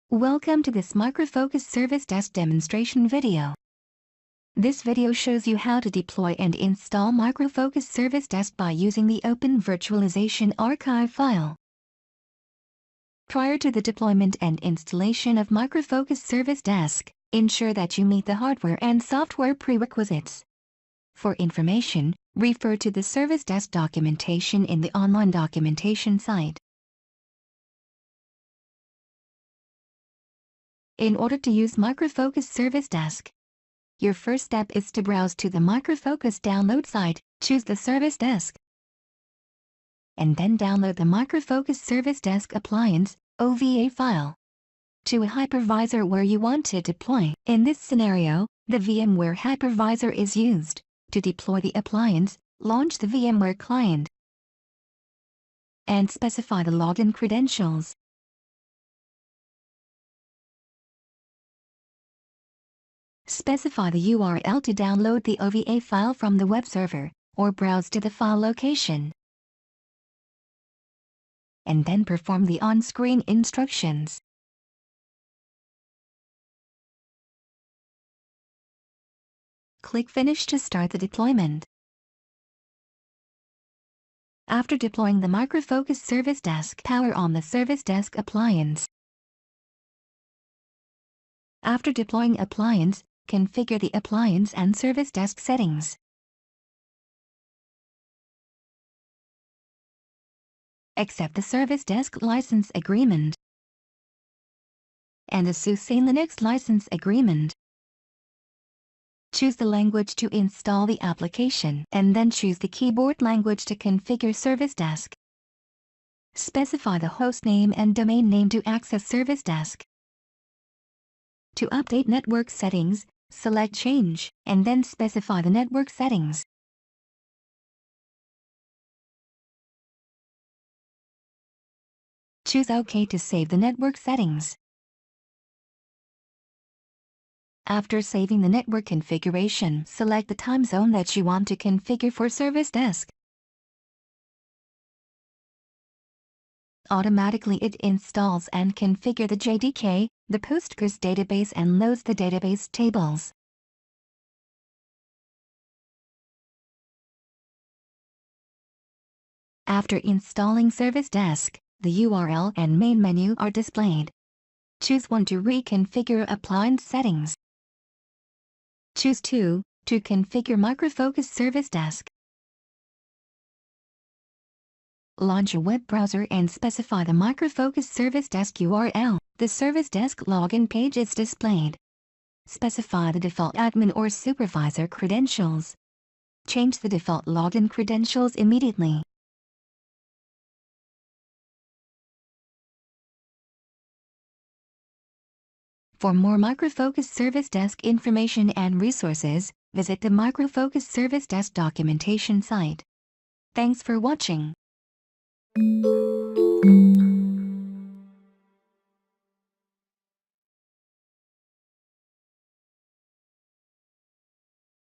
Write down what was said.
Welcome to this Micro Focus Service Desk demonstration video. This video shows you how to deploy and install Micro Focus Service Desk by using the Open Virtualization Archive file. Prior to the deployment and installation of Micro Focus Service Desk, ensure that you meet the hardware and software prerequisites. For information, refer to the Service Desk documentation in the online documentation site. In order to use Micro Focus Service Desk, your first step is to browse to the Micro Focus download site, choose the Service Desk, and then download the Micro Focus Service Desk Appliance (OVA) file to a hypervisor where you want to deploy. In this scenario, the VMware hypervisor is used. To deploy the appliance, launch the VMware client and specify the login credentials. Specify the URL to download the OVA file from the web server, or browse to the file location. And then perform the on-screen instructions. Click Finish to start the deployment. After deploying the Micro Focus Service Desk, power on the Service Desk Appliance. After deploying appliance, configure the appliance and Service Desk settings. Accept the Service Desk License Agreement and the SUSE Linux License Agreement. Choose the language to install the application and then choose the keyboard language to configure Service Desk. Specify the host name and domain name to access Service Desk. To update network settings, select Change, and then specify the network settings. Choose OK to save the network settings. After saving the network configuration, select the time zone that you want to configure for Service Desk. Automatically it installs and configure the JDK, the Postgres database, and loads the database tables. After installing Service Desk, the URL and main menu are displayed. Choose 1 to reconfigure appliance settings. Choose 2 to configure Micro Focus Service Desk. Launch a web browser and specify the Micro Focus Service Desk URL. The Service Desk login page is displayed. Specify the default admin or supervisor credentials. Change the default login credentials immediately. For more Micro Focus Service Desk information and resources, visit the Micro Focus Service Desk documentation site. Thanks for watching.